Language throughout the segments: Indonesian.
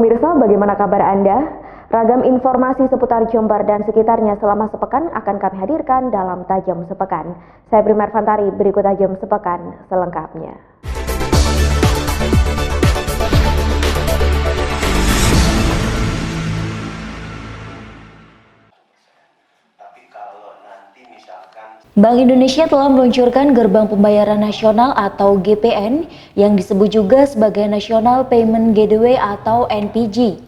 pemirsa, bagaimana kabar Anda? Ragam informasi seputar Jember dan sekitarnya selama sepekan akan kami hadirkan dalam Tajam Sepekan. Saya Primer Fantari, berikut Tajam Sepekan selengkapnya. Bank Indonesia telah meluncurkan Gerbang Pembayaran Nasional atau GPN yang disebut juga sebagai National Payment Gateway atau NPG.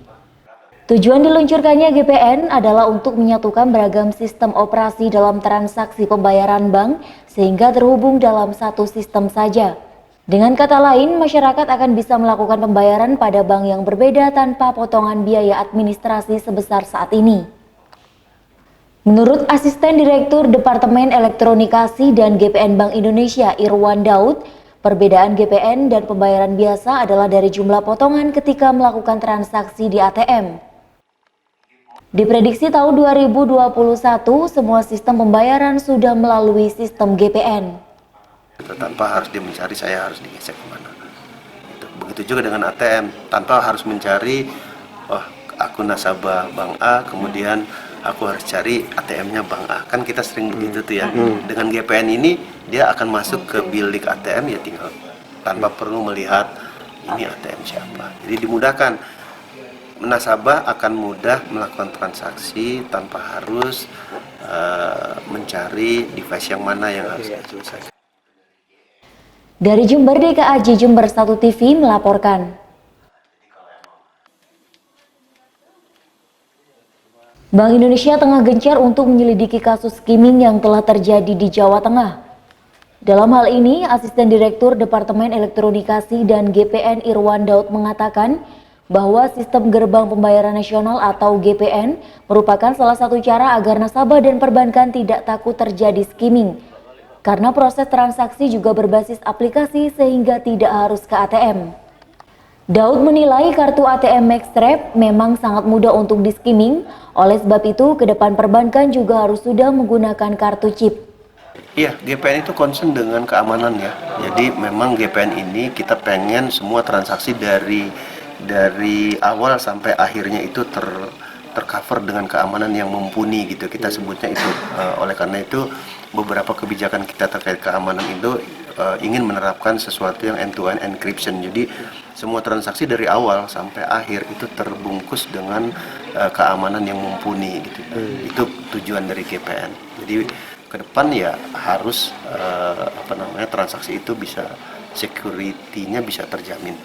Tujuan diluncurkannya GPN adalah untuk menyatukan beragam sistem operasi dalam transaksi pembayaran bank sehingga terhubung dalam satu sistem saja. Dengan kata lain, masyarakat akan bisa melakukan pembayaran pada bank yang berbeda tanpa potongan biaya administrasi sebesar saat ini. Menurut Asisten Direktur Departemen Elektronikasi dan GPN Bank Indonesia Irwan Daud, perbedaan GPN dan pembayaran biasa adalah dari jumlah potongan ketika melakukan transaksi di ATM. Diprediksi tahun 2021, semua sistem pembayaran sudah melalui sistem GPN. Tanpa harus dia mencari, saya harus digesek kemana. Begitu juga dengan ATM, tanpa harus mencari, aku nasabah Bank A, kemudian aku harus cari ATM-nya Bank A. Kan kita sering begitu tuh ya. Dengan GPN ini dia akan masuk ke bilik ATM ya tinggal tanpa perlu melihat ini ATM siapa. Jadi dimudahkan. Nasabah akan mudah melakukan transaksi tanpa harus mencari device yang mana yang harus diselesaikan. Dari Jember, DKAJ Jember 1 TV melaporkan. Bank Indonesia tengah gencar untuk menyelidiki kasus skimming yang telah terjadi di Jawa Tengah. Dalam hal ini, Asisten Direktur Departemen Elektronikasi dan GPN Irwan Daud mengatakan bahwa sistem Gerbang Pembayaran Nasional atau GPN merupakan salah satu cara agar nasabah dan perbankan tidak takut terjadi skimming. Karena proses transaksi juga berbasis aplikasi sehingga tidak harus ke ATM. Daud menilai kartu ATM Maxtrap memang sangat mudah untuk di-skimming, oleh sebab itu ke depan perbankan juga harus sudah menggunakan kartu chip. Iya, GPN itu concern dengan keamanan ya. Jadi memang GPN ini kita pengen semua transaksi dari awal sampai akhirnya itu tercover dengan keamanan yang mumpuni gitu. Kita sebutnya itu. Oleh karena itu beberapa kebijakan kita terkait keamanan itu ingin menerapkan sesuatu yang end-to-end encryption. Jadi semua transaksi dari awal sampai akhir itu terbungkus dengan keamanan yang mumpuni gitu. Itu tujuan dari GPN. Jadi ke depan ya harus transaksi itu bisa security-nya bisa terjamin.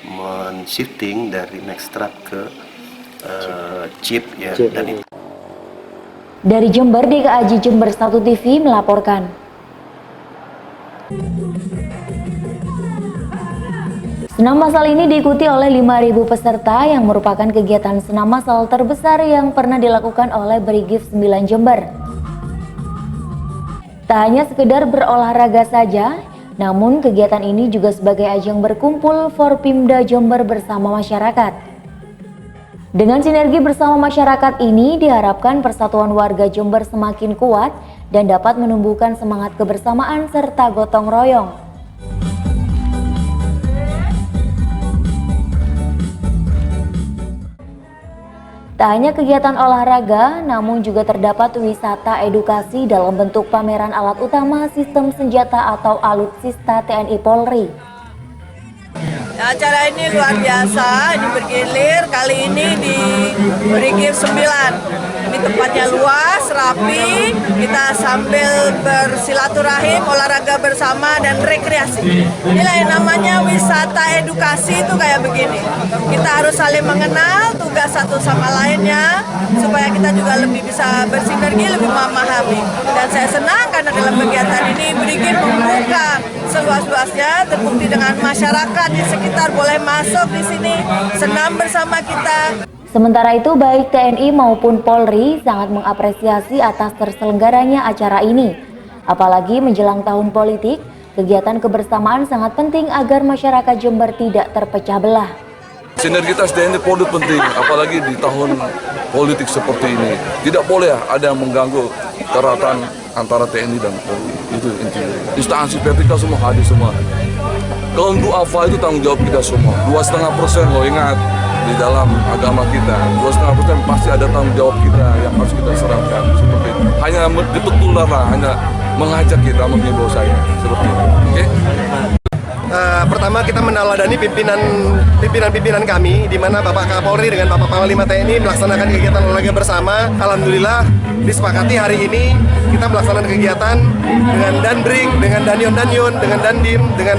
Men-shifting dari Maxtrap ke chip ya dan itu. Dari Jember, DKAJ Jember 1 TV melaporkan. Senam massal ini diikuti oleh 5.000 peserta yang merupakan kegiatan senam massal terbesar yang pernah dilakukan oleh Brigif 9 Jember. Tak hanya sekedar berolahraga saja, namun kegiatan ini juga sebagai ajang berkumpul Forpimda Jember bersama masyarakat. Dengan sinergi bersama masyarakat ini diharapkan persatuan warga Jember semakin kuat dan dapat menumbuhkan semangat kebersamaan serta gotong royong. Tak hanya kegiatan olahraga, namun juga terdapat wisata edukasi dalam bentuk pameran alat utama sistem senjata atau alutsista TNI Polri. Acara ini luar biasa, ini bergilir, kali ini di Brigif 9. Ini tempatnya luas, rapi, kita sambil bersilaturahim, olahraga bersama dan rekreasi. Inilah yang namanya wisata edukasi itu kayak begini. Kita harus saling mengenal tugas satu sama lainnya, supaya kita juga lebih bisa bersinergi, lebih memahami. Dan saya senang karena dalam kegiatan ini Brigif membuka seluas-luasnya, terbukti dengan masyarakat di sekitar boleh masuk di sini, senam bersama kita. Sementara itu, baik TNI maupun Polri sangat mengapresiasi atas terselenggaranya acara ini. Apalagi menjelang tahun politik, kegiatan kebersamaan sangat penting agar masyarakat Jember tidak terpecah belah. Sinergitas TNI Polri penting, apalagi di tahun politik seperti ini. Tidak boleh ada yang mengganggu keratan antara TNI dan Polri. Itu intinya. Instansi vertikal semua hadir semua. Kalau untuk AFA itu tanggung jawab kita semua. 2,5% loh, ingat. di dalam agama kita. 2,5% pasti ada tanggung jawab kita yang harus kita serahkan seperti itu. Hanya dibetulan lah, hanya mengajak kita, mengimbau saya seperti itu. Oke? Pertama kita meneladani pimpinan kami, di mana Bapak Kapolri dengan Bapak Panglima TNI melaksanakan kegiatan olahraga bersama. Alhamdulillah disepakati hari ini kita melaksanakan kegiatan dengan Danbring, dengan Danyon, dengan Dandim, dengan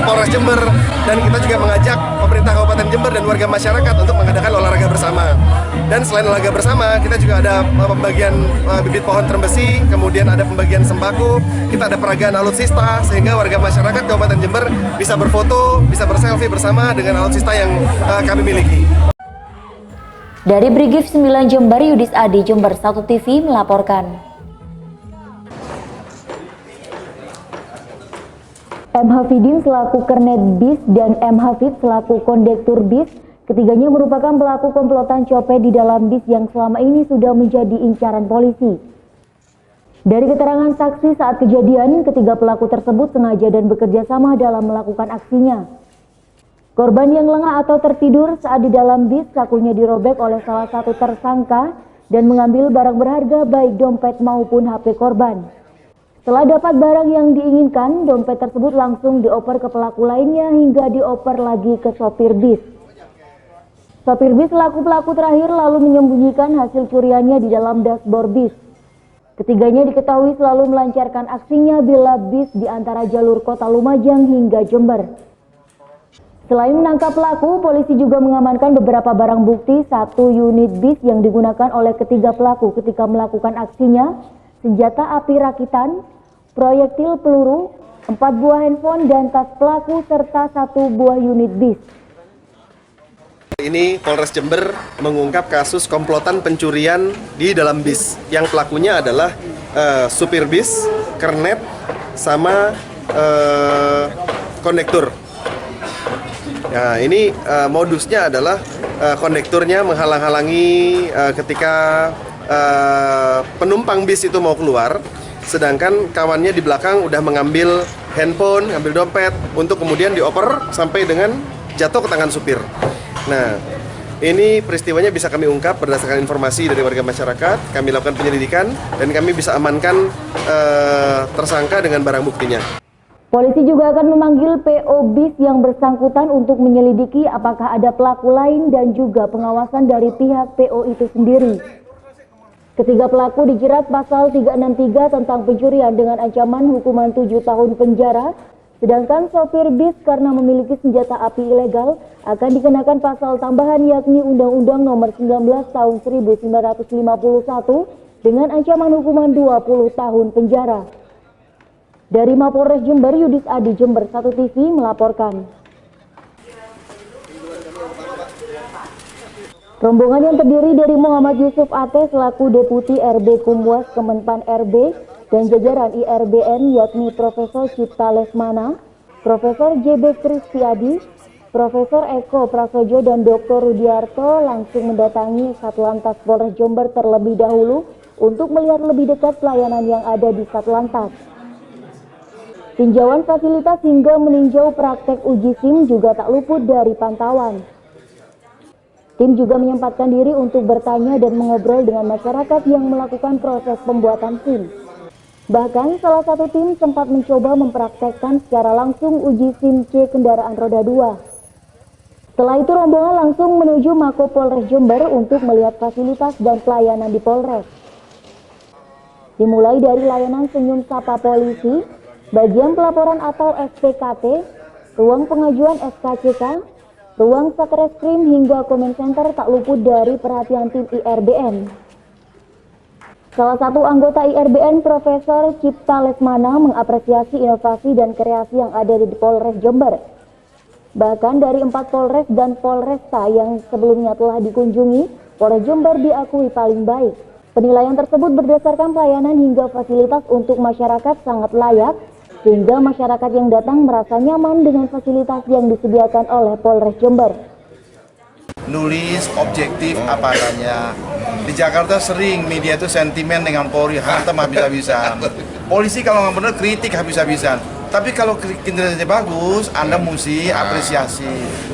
Polres Jember, dan kita juga mengajak pemerintah Kabupaten Jember dan warga masyarakat untuk mengadakan olahraga bersama. Dan selain olahraga bersama, kita juga ada pembagian bibit pohon terem besi, kemudian ada pembagian sembako, kita ada peragaan alutsista, sehingga warga masyarakat Kabupaten Jember bisa berfoto, bisa berselfie bersama dengan alutsista yang kami miliki. Dari Brigif 9 Jember, Yudis Adi, Jember 1 TV melaporkan. M. Hafidin selaku Kernet Bis dan M. Hafid selaku Kondektur Bis, ketiganya merupakan pelaku komplotan copet di dalam bis yang selama ini sudah menjadi incaran polisi. Dari keterangan saksi saat kejadian, ketiga pelaku tersebut sengaja dan bekerja sama dalam melakukan aksinya. Korban yang lengah atau tertidur saat di dalam bis, sakunya dirobek oleh salah satu tersangka dan mengambil barang berharga baik dompet maupun HP korban. Setelah dapat barang yang diinginkan, dompet tersebut langsung dioper ke pelaku lainnya hingga dioper lagi ke sopir bis. Sopir bis selaku pelaku terakhir lalu menyembunyikan hasil curiannya di dalam dashboard bis. Ketiganya diketahui selalu melancarkan aksinya bila bis di antara jalur Kota Lumajang hingga Jember. Selain menangkap pelaku, polisi juga mengamankan beberapa barang bukti, 1 unit bis yang digunakan oleh ketiga pelaku ketika melakukan aksinya, senjata api rakitan, proyektil peluru, 4 buah handphone dan tas pelaku serta 1 buah unit bis. Ini Polres Jember mengungkap kasus komplotan pencurian di dalam bis. Yang pelakunya adalah supir bis, kernet, sama kondektur. Nah, ini modusnya adalah kondekturnya menghalang-halangi ketika penumpang bis itu mau keluar, sedangkan kawannya di belakang udah mengambil handphone, ngambil dompet untuk kemudian dioper sampai dengan jatuh ke tangan supir. Nah, ini peristiwanya bisa kami ungkap berdasarkan informasi dari warga masyarakat. Kami lakukan penyelidikan dan kami bisa amankan tersangka dengan barang buktinya. Polisi juga akan memanggil PO bis yang bersangkutan untuk menyelidiki apakah ada pelaku lain dan juga pengawasan dari pihak PO itu sendiri. Ketiga pelaku dijerat pasal 363 tentang pencurian dengan ancaman hukuman 7 tahun penjara. Sedangkan sopir bis karena memiliki senjata api ilegal akan dikenakan pasal tambahan yakni Undang-Undang Nomor 19 Tahun 1951 dengan ancaman hukuman 20 tahun penjara. Dari Mapolres Jember, Yudis Adi, Jember 1 TV melaporkan. Rombongan yang terdiri dari Muhammad Yusuf Ate selaku Deputi RB Kumwas Kemenpan RB dan jajaran IRBN yakni Profesor Cipta Lesmana, Profesor JB Kristiadi, Profesor Eko Prasojo dan Dr. Rudiarto langsung mendatangi Satlantas Polres Jember terlebih dahulu untuk melihat lebih dekat pelayanan yang ada di Satlantas. Tinjauan fasilitas hingga meninjau praktek uji SIM juga tak luput dari pantauan. Tim juga menyempatkan diri untuk bertanya dan mengobrol dengan masyarakat yang melakukan proses pembuatan SIM. Bahkan salah satu tim sempat mencoba mempraktekkan secara langsung uji SIM C kendaraan roda 2. Setelah itu rombongan langsung menuju Mako Polres Jember untuk melihat fasilitas dan pelayanan di Polres. Dimulai dari layanan senyum sapa polisi, bagian pelaporan atau SPKT, ruang pengajuan SKCK, ruang satreskrim hingga comment center tak luput dari perhatian tim IRBN. Salah satu anggota IRBN, Profesor Cipta Lesmana, mengapresiasi inovasi dan kreasi yang ada di Polres Jember. Bahkan dari 4 Polres dan Polresta yang sebelumnya telah dikunjungi, Polres Jember diakui paling baik. Penilaian tersebut berdasarkan pelayanan hingga fasilitas untuk masyarakat sangat layak, sehingga masyarakat yang datang merasa nyaman dengan fasilitas yang disediakan oleh Polres Jember. Nulis objektif apa adanya. Di Jakarta sering media itu sentimen dengan Polri, hantam habis-habisan. Polisi kalau nggak benar kritik habis-habisan. Tapi kalau kinerjanya bagus, Anda mesti apresiasi,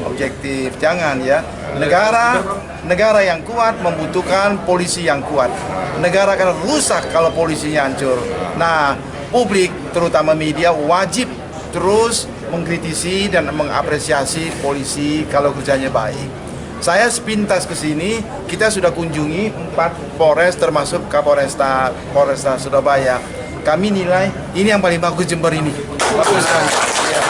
objektif. Jangan ya. Negara yang kuat membutuhkan polisi yang kuat. Negara akan rusak kalau polisinya hancur. Nah, publik terutama media wajib terus mengkritisi dan mengapresiasi polisi kalau kerjanya baik. Saya sepintas ke sini, kita sudah kunjungi 4 Polres termasuk Kapolresta Surabaya. Kami nilai ini yang paling bagus Jember ini. Bagus kan? Ya.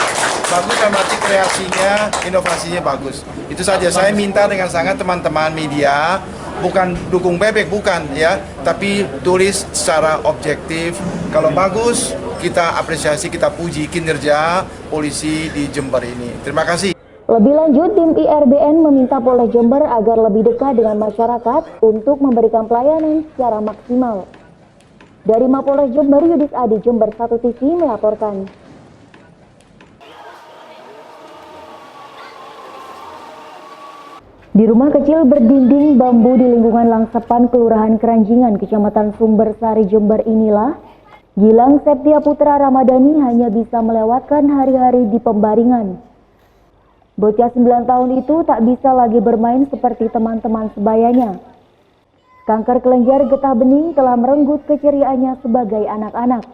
Bagus kan berarti kreasinya, inovasinya bagus. Itu saja saya minta dengan sangat teman-teman media, bukan dukung bebek, bukan ya, tapi tulis secara objektif. Kalau bagus, kita apresiasi, kita puji kinerja polisi di Jember ini. Terima kasih. Lebih lanjut, tim IRBN meminta Polres Jember agar lebih dekat dengan masyarakat untuk memberikan pelayanan secara maksimal. Dari Mapolres Jember, Yudis Adi, Jember 1 TV melaporkan. Di rumah kecil berdinding bambu di lingkungan Langsepan, Kelurahan Keranjingan, Kecamatan Sumbersari, Jember inilah Gilang Septia Putra Ramadhani hanya bisa melewatkan hari-hari di pembaringan. Bocah 9 tahun itu tak bisa lagi bermain seperti teman-teman sebayanya. Kanker kelenjar getah bening telah merenggut keceriaannya sebagai anak-anak.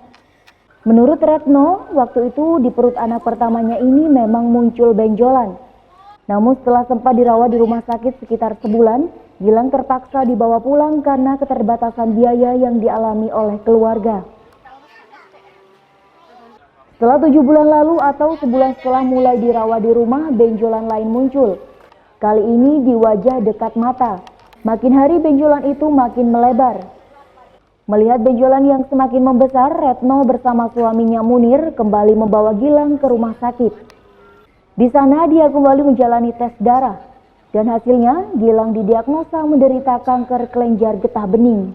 Menurut Retno, waktu itu di perut anak pertamanya ini memang muncul benjolan. Namun setelah sempat dirawat di rumah sakit sekitar sebulan, Gilang terpaksa dibawa pulang karena keterbatasan biaya yang dialami oleh keluarga. Setelah 7 bulan lalu atau sebulan setelah mulai dirawat di rumah, benjolan lain muncul. Kali ini di wajah dekat mata. Makin hari benjolan itu makin melebar. Melihat benjolan yang semakin membesar, Retno bersama suaminya Munir kembali membawa Gilang ke rumah sakit. Di sana dia kembali menjalani tes darah dan hasilnya Gilang didiagnosa menderita kanker kelenjar getah bening.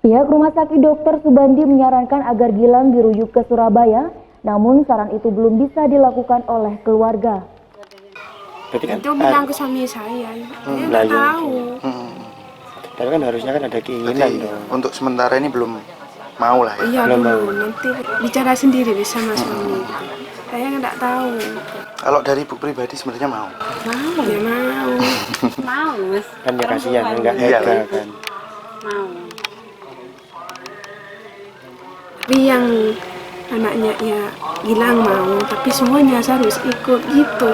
Pihak Rumah Sakit Dr. Subandi menyarankan agar Gilang dirujuk ke Surabaya, namun saran itu belum bisa dilakukan oleh keluarga. Itu bilang ke suami saya nggak tahu. Tapi kan harusnya kan ada keinginan dong. Untuk sementara ini belum mau lah ya. Iya belum, nanti bicara sendiri sama suami. Saya nggak tahu. Kalau dari ibu pribadi sebenarnya mau. Mau ya mau. Mau mas. Kan ya kasihan, enggak Iya. kan. Mau. Tapi yang anaknya ya Gilang mau, tapi semuanya harus ikut gitu.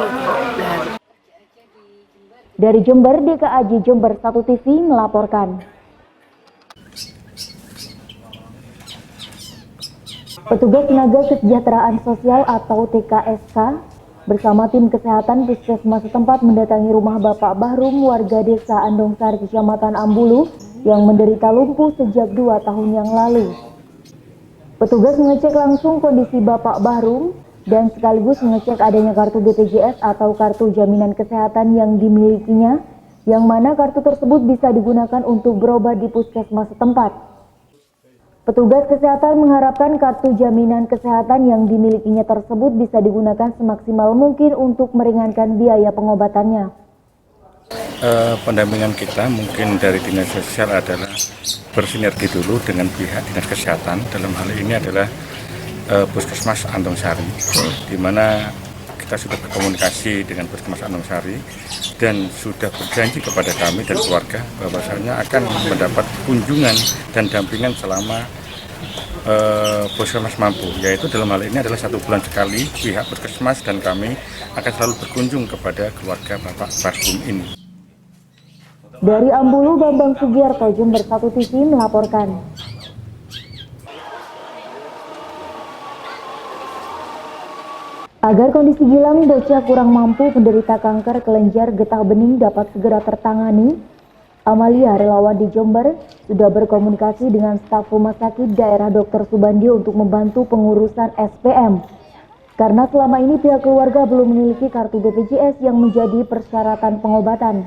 Dari Jember, DKAJ Jember 1 TV melaporkan. Petugas Tenaga Kesejahteraan Sosial atau TKSK bersama tim kesehatan puskesmas setempat mendatangi rumah Bapak Bahrum, warga desa Andongsari, Kecamatan Ambulu yang menderita lumpuh sejak 2 tahun yang lalu. Petugas mengecek langsung kondisi Bapak Bahrum dan sekaligus mengecek adanya kartu BPJS atau kartu jaminan kesehatan yang dimilikinya, yang mana kartu tersebut bisa digunakan untuk berobat di puskesmas setempat. Petugas kesehatan mengharapkan kartu jaminan kesehatan yang dimilikinya tersebut bisa digunakan semaksimal mungkin untuk meringankan biaya pengobatannya. Pendampingan kita mungkin dari dinas sosial adalah bersinergi dulu dengan pihak dinas kesehatan. Dalam hal ini adalah Puskesmas Andongsari, di mana kita sudah berkomunikasi dengan Puskesmas Andongsari dan sudah berjanji kepada kami dan keluarga bahwasanya akan mendapat kunjungan dan dampingan selama Puskesmas mampu, yaitu dalam hal ini adalah 1 bulan sekali pihak Puskesmas dan kami akan selalu berkunjung kepada keluarga Bapak Bahrum ini. Dari Ambulu, Bambang Sugiarto, Jember 1 TV melaporkan. Agar kondisi Gilang, bocah kurang mampu penderita kanker kelenjar getah bening dapat segera tertangani, Amalia, relawan di Jember, sudah berkomunikasi dengan staf Rumah Sakit Daerah Dr. Subandi untuk membantu pengurusan SPM. Karena selama ini pihak keluarga belum memiliki kartu BPJS yang menjadi persyaratan pengobatan.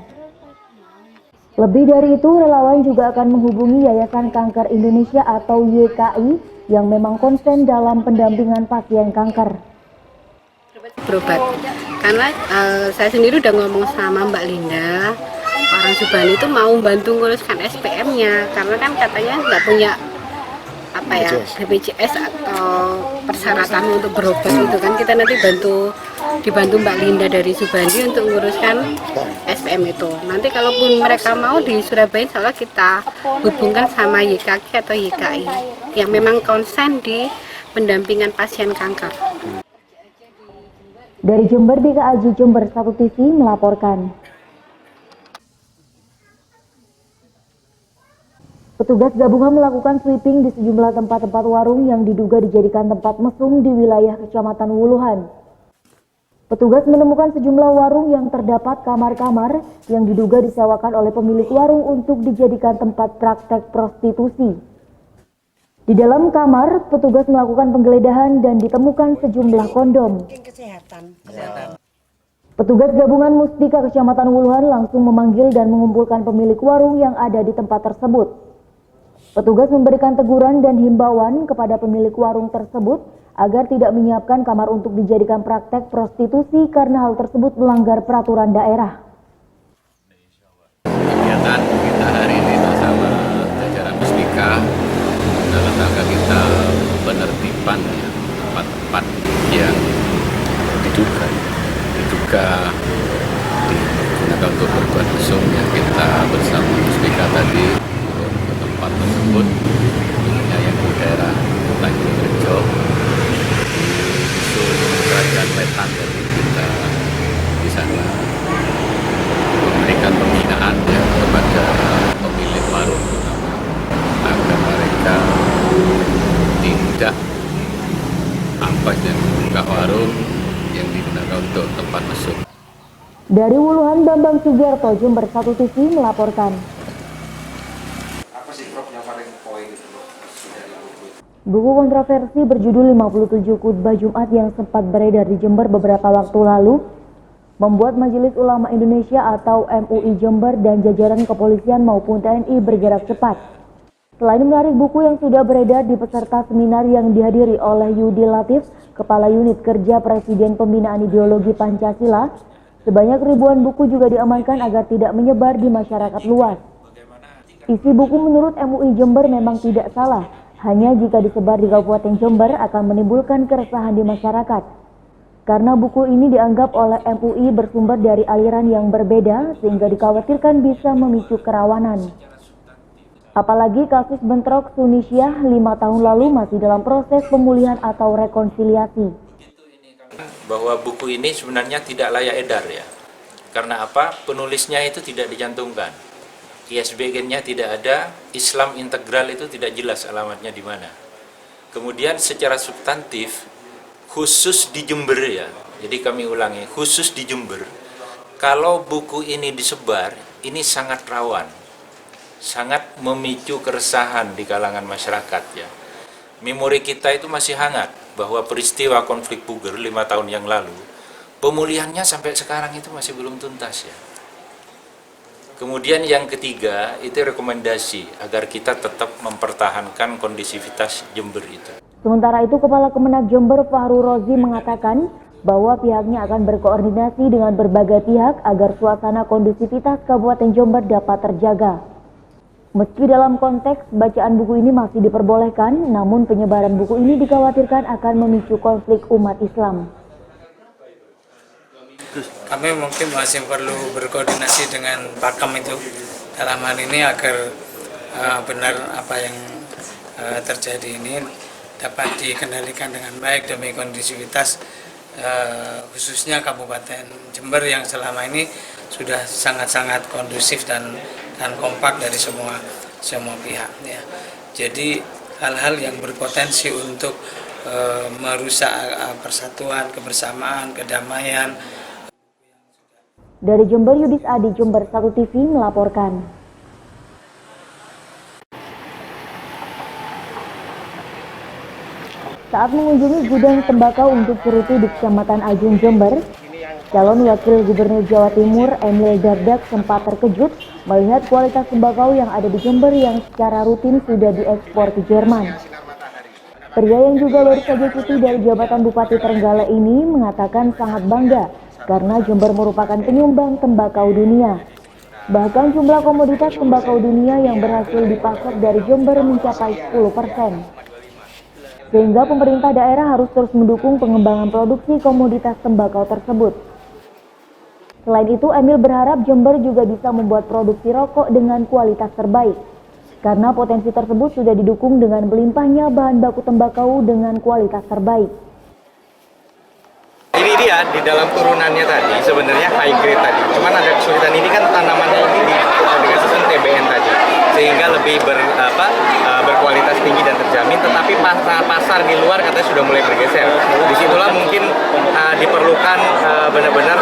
Lebih dari itu, relawan juga akan menghubungi Yayasan Kanker Indonesia atau YKI yang memang konsen dalam pendampingan pasien kanker. Berobat, karena saya sendiri udah ngomong sama Mbak Linda, orang Subandi itu mau bantu nguruskan SPM-nya, karena kan katanya nggak punya BPJS atau persyaratan untuk berobat itu kan kita nanti dibantu Mbak Linda dari Subandi untuk menguruskan SPM itu. Nanti kalaupun mereka mau di Surabaya, insya Allah kita hubungkan sama YKK atau YKI yang memang konsen di pendampingan pasien kanker. Dari Jember, Dika Aji, Jember 1 TV melaporkan. Petugas gabungan melakukan sweeping di sejumlah tempat-tempat warung yang diduga dijadikan tempat mesum di wilayah Kecamatan Wuluhan. Petugas menemukan sejumlah warung yang terdapat kamar-kamar yang diduga disewakan oleh pemilik warung untuk dijadikan tempat praktek prostitusi. Di dalam kamar, petugas melakukan penggeledahan dan ditemukan sejumlah kondom. Petugas gabungan Musbika Kecamatan Wuluhan langsung memanggil dan mengumpulkan pemilik warung yang ada di tempat tersebut. Petugas memberikan teguran dan himbauan kepada pemilik warung tersebut agar tidak menyiapkan kamar untuk dijadikan praktek prostitusi karena hal tersebut melanggar peraturan daerah. Kegiatan kita hari ini bersama jajaran Musbika dalam rangka kita penertiban tempat-tempat yang diduga digunakan untuk berbuat mesum yang kita bersama Musbika tadi ke tempat tersebut, khususnya yang di daerah Tanjung Rejo, Kerajaan Wetan, dari kita di sana memberikan pembinaan ya kepada pemilik warung agar mereka tidak membuka warung yang digunakan untuk tempat mesum. Dari Wuluhan, Bambang Sugiarto, Jember 1 TV melaporkan. Apa sih Prof yang paling poin itu? Buku kontroversi berjudul 57 Khutbah Jumat yang sempat beredar di Jember beberapa waktu lalu membuat Majelis Ulama Indonesia atau MUI Jember dan jajaran kepolisian maupun TNI bergerak cepat. Selain menarik buku yang sudah beredar di peserta seminar yang dihadiri oleh Yudi Latif, Kepala Unit Kerja Presiden Pembinaan Ideologi Pancasila, sebanyak ribuan buku juga diamankan agar tidak menyebar di masyarakat luas. Isi buku menurut MUI Jember memang tidak salah, hanya jika disebar di Kabupaten Jember akan menimbulkan keresahan di masyarakat. Karena buku ini dianggap oleh MUI bersumber dari aliran yang berbeda sehingga dikhawatirkan bisa memicu kerawanan. Apalagi kasus bentrok Tunisia 5 tahun lalu masih dalam proses pemulihan atau rekonsiliasi. Bahwa buku ini sebenarnya tidak layak edar ya. Karena apa? Penulisnya itu tidak dicantumkan. ISBN-nya tidak ada, Islam integral itu tidak jelas alamatnya di mana. Kemudian secara substantif khusus di Jember ya. Jadi kami ulangi, khusus di Jember. Kalau buku ini disebar, ini sangat rawan. Sangat memicu keresahan di kalangan masyarakat ya. Memori kita itu masih hangat bahwa peristiwa konflik Puger 5 tahun yang lalu, pemulihannya sampai sekarang itu masih belum tuntas ya. Kemudian yang ketiga itu rekomendasi agar kita tetap mempertahankan kondisivitas Jember itu. Sementara itu Kepala Kemenak Jember Fahru Rozi mengatakan bahwa pihaknya akan berkoordinasi dengan berbagai pihak agar suasana kondusivitas Kabupaten Jember dapat terjaga. Meski dalam konteks bacaan buku ini masih diperbolehkan, namun penyebaran buku ini dikhawatirkan akan memicu konflik umat Islam. Kami mungkin masih perlu berkoordinasi dengan Pakam itu dalam hal ini agar benar apa yang terjadi ini dapat dikendalikan dengan baik demi kondisivitas khususnya Kabupaten Jember yang selama ini sudah sangat-sangat kondusif dan kompak dari semua pihak ya. Jadi hal-hal yang berpotensi untuk merusak persatuan, kebersamaan, kedamaian. Dari Jember, Yudis Adi, Jember 1 TV melaporkan. Saat mengunjungi gudang tembakau untuk cerutu di Kecamatan Ajung, Jember, calon Wakil Gubernur Jawa Timur Emil Dardak sempat terkejut melihat kualitas tembakau yang ada di Jember yang secara rutin sudah diekspor ke Jerman. Pria yang juga baru saja cuti dari jabatan Bupati Trenggalek ini mengatakan sangat bangga karena Jember merupakan penyumbang tembakau dunia. Bahkan jumlah komoditas tembakau dunia yang berhasil dipasok dari Jember mencapai 10%. sehingga pemerintah daerah harus terus mendukung pengembangan produksi komoditas tembakau tersebut. Selain itu, Emil berharap Jember juga bisa membuat produksi rokok dengan kualitas terbaik, karena potensi tersebut sudah didukung dengan melimpahnya bahan baku tembakau dengan kualitas terbaik. Ini dia di dalam turunannya tadi sebenarnya high grade tadi, cuman ada kesulitan ini kan tanamannya ini dengan sistem TBN tadi, sehingga lebih berkualitas tinggi dan terjamin. Tetapi pasar di luar katanya sudah mulai bergeser. Disitulah mungkin diperlukan benar-benar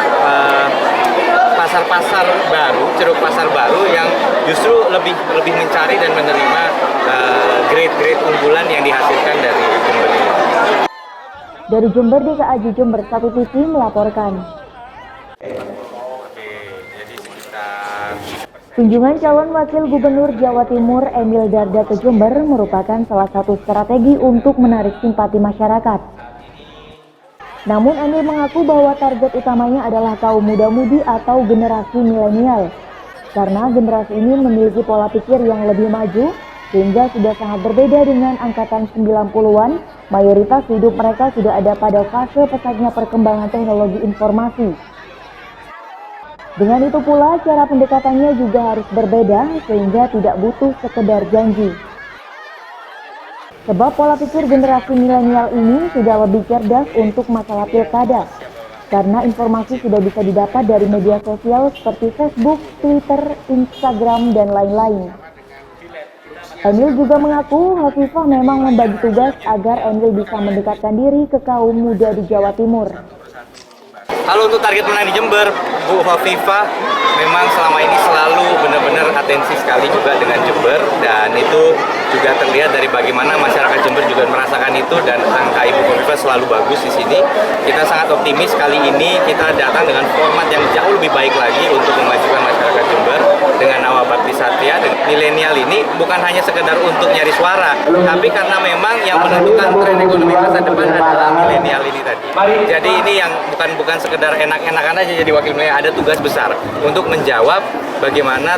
pasar-pasar baru, ceruk pasar baru yang justru lebih mencari dan menerima grade-grade unggulan yang dihasilkan dari Jember ini. Dari Jember, DKAJ Jember 1 TV melaporkan. Kunjungan calon wakil gubernur Jawa Timur Emil Dardak ke Jember merupakan salah satu strategi untuk menarik simpati masyarakat. Namun Emil mengaku bahwa target utamanya adalah kaum muda-mudi atau generasi milenial, karena generasi ini memiliki pola pikir yang lebih maju, sehingga sudah sangat berbeda dengan angkatan 90-an, mayoritas hidup mereka sudah ada pada fase pesatnya perkembangan teknologi informasi. Dengan itu pula, cara pendekatannya juga harus berbeda, sehingga tidak butuh sekedar janji. Sebab pola pikir generasi milenial ini sudah lebih cerdas untuk masalah pilkada, karena informasi sudah bisa didapat dari media sosial seperti Facebook, Twitter, Instagram, dan lain-lain. Emil juga mengaku Hovifah memang membagi tugas agar Emil bisa mendekatkan diri ke kaum muda di Jawa Timur. Kalau untuk target menang di Jember, Bu Hovifah memang selama ini selalu benar-benar atensi sekali juga dengan Jember, dan itu juga terlihat dari bagaimana masyarakat Jember juga merasakan itu, dan angka Ibu Hovifah selalu bagus di sini. Kita sangat optimis kali ini kita datang dengan format yang jauh lebih baik lagi untuk memajukan masyarakat Jember dengan Nawab Bakti Satria. Milenial ini bukan hanya sekedar untuk nyari suara, tapi karena memang yang menentukan tren ekonomi masa depan adalah milenial ini tadi. Jadi ini yang bukan sekedar enak-enakan aja jadi wakil milenial, ada tugas besar untuk menjawab bagaimana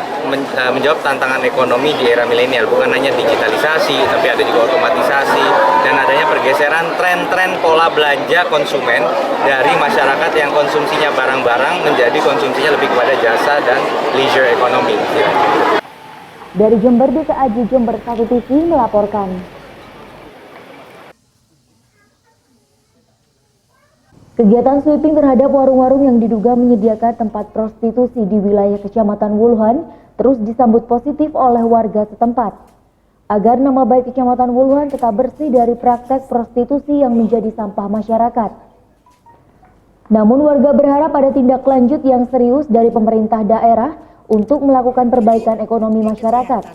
menjawab tantangan ekonomi di era milenial, bukan hanya digitalisasi, tapi ada juga otomatisasi dan adanya pergeseran tren-tren pola belanja konsumen dari masyarakat yang konsumsinya barang-barang menjadi konsumsinya lebih kepada jasa dan leisure economy. Dari Jember, DKAJ Jember 1 TV melaporkan. Kegiatan sweeping terhadap warung-warung yang diduga menyediakan tempat prostitusi di wilayah Kecamatan Wuluhan terus disambut positif oleh warga setempat. Agar nama baik Kecamatan Wuluhan tetap bersih dari praktek prostitusi yang menjadi sampah masyarakat. Namun warga berharap ada tindak lanjut yang serius dari pemerintah daerah untuk melakukan perbaikan ekonomi masyarakat,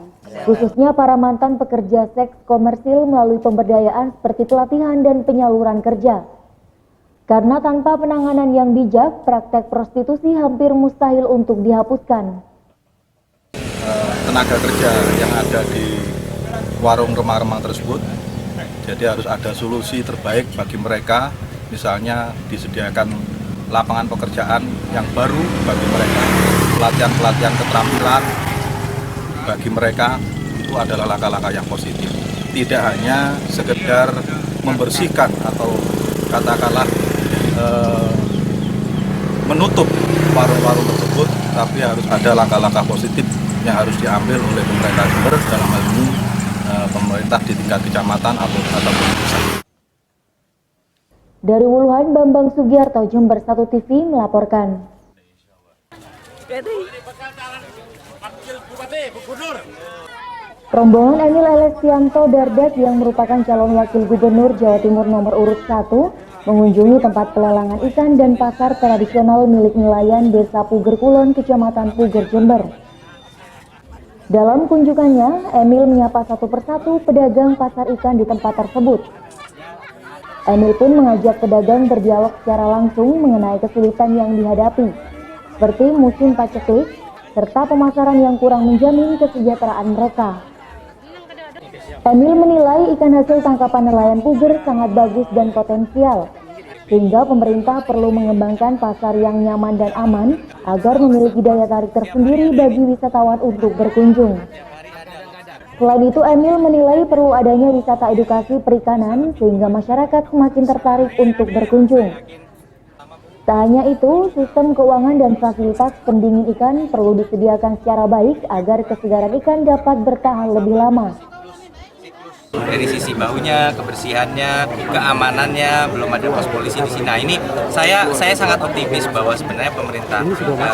khususnya para mantan pekerja seks komersil melalui pemberdayaan seperti pelatihan dan penyaluran kerja. Karena tanpa penanganan yang bijak, praktek prostitusi hampir mustahil untuk dihapuskan. Tenaga kerja yang ada di warung remang-remang tersebut, jadi harus ada solusi terbaik bagi mereka, misalnya disediakan lapangan pekerjaan yang baru bagi mereka, pelatihan-pelatihan keterampilan bagi mereka, itu adalah langkah-langkah yang positif. Tidak hanya sekedar membersihkan atau katakanlah menutup warung-warung tersebut, tapi harus ada langkah-langkah positif yang harus diambil oleh pemerintah Jember, dalam hal ini pemerintah di tingkat kecamatan ataupun pusat. Dari Wuluhan, Bambang Sugiarto, Jember 1 TV melaporkan. Rombongan Emil Elestianto Dardak yang merupakan calon wakil gubernur Jawa Timur nomor urut 1 mengunjungi tempat pelelangan ikan dan pasar tradisional milik nelayan Desa Puger Kulon, Kecamatan Puger, Jember. Dalam kunjungannya, Emil menyapa satu persatu pedagang pasar ikan di tempat tersebut. Emil pun mengajak pedagang berdialog secara langsung mengenai kesulitan yang dihadapi, seperti musim paceklik, serta pemasaran yang kurang menjamin kesejahteraan mereka. Emil menilai ikan hasil tangkapan nelayan Puger sangat bagus dan potensial, sehingga pemerintah perlu mengembangkan pasar yang nyaman dan aman agar memiliki daya tarik tersendiri bagi wisatawan untuk berkunjung. Selain itu, Emil menilai perlu adanya wisata edukasi perikanan sehingga masyarakat semakin tertarik untuk berkunjung. Tak hanya itu, sistem keuangan dan fasilitas pendingin ikan perlu disediakan secara baik agar kesegaran ikan dapat bertahan lebih lama. Dari sisi bahunya, kebersihannya, keamanannya, belum ada pos polisi di sini. Nah, ini saya sangat optimis bahwa sebenarnya pemerintah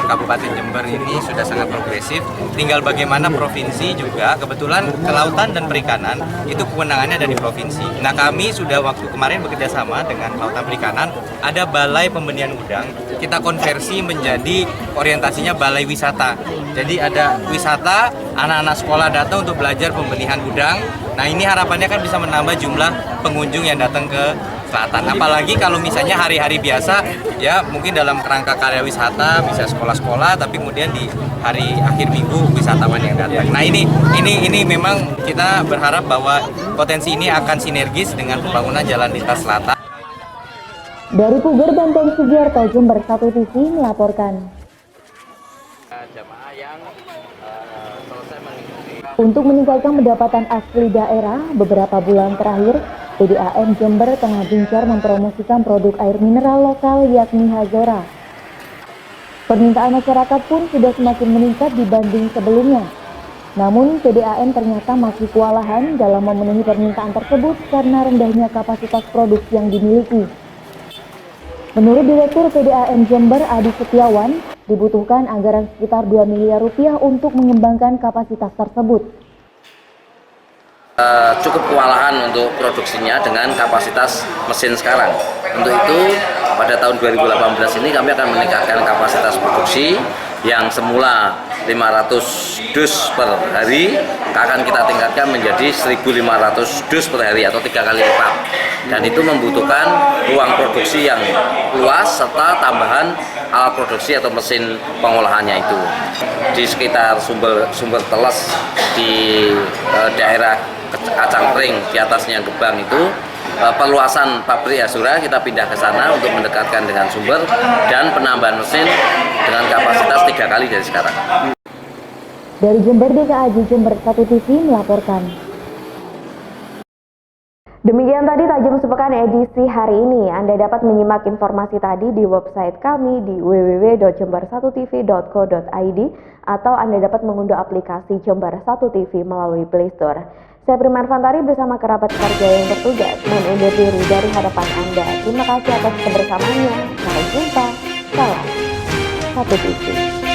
Kabupaten Jember ini sudah sangat progresif. Tinggal bagaimana provinsi juga, kebetulan kelautan dan perikanan itu kewenangannya ada di provinsi. Nah, kami sudah waktu kemarin bekerja sama dengan kelautan perikanan, ada balai pembenihan udang. Kita konversi menjadi orientasinya balai wisata. Jadi ada wisata, anak-anak sekolah datang untuk belajar pembenihan udang. Nah, ini harapannya kan bisa menambah jumlah pengunjung yang datang ke selatan. Apalagi kalau misalnya hari-hari biasa, ya mungkin dalam kerangka karya wisata bisa sekolah-sekolah, tapi kemudian di hari akhir minggu wisatawan yang datang. Nah, ini memang kita berharap bahwa potensi ini akan sinergis dengan pembangunan jalan lintas selatan. Dari Puger, Banteng Sugiarto, Jember 1 TV melaporkan. Untuk meningkatkan pendapatan asli daerah, beberapa bulan terakhir, PDAM Jember tengah gencar mempromosikan produk air mineral lokal yakni Hazora. Permintaan masyarakat pun sudah semakin meningkat dibanding sebelumnya. Namun, PDAM ternyata masih kewalahan dalam memenuhi permintaan tersebut karena rendahnya kapasitas produk yang dimiliki. Menurut Direktur PDAM Jember Adi Setiawan, dibutuhkan anggaran sekitar 2 miliar rupiah untuk mengembangkan kapasitas tersebut. Cukup kewalahan untuk produksinya dengan kapasitas mesin sekarang. Untuk itu, pada tahun 2018 ini kami akan meningkatkan kapasitas produksi yang semula 500 dus per hari akan kita tingkatkan menjadi 1.500 dus per hari atau 3 kali lipat. Dan itu membutuhkan ruang produksi yang luas serta tambahan alat produksi atau mesin pengolahannya itu. Di sekitar sumber teles di daerah Kacangpring di atasnya Gebang itu perluasan pabrik Hazora kita pindah ke sana untuk mendekatkan dengan sumber dan penambahan mesin dengan kapasitas 3 kali dari sekarang. Dari Jember, DKAJ Jember 1 TV melaporkan. Demikian tadi Tajam Sepekan edisi hari ini. Anda dapat menyimak informasi tadi di website kami di www.jember1tv.co.id atau Anda dapat mengunduh aplikasi Jember 1 TV melalui Play Store. Saya Priman Fantari bersama kerabat kerja yang bertugas mengundur diri dari hadapan Anda. Terima kasih atas kebersamaannya. Sampai jumpa. Salam 1 TV.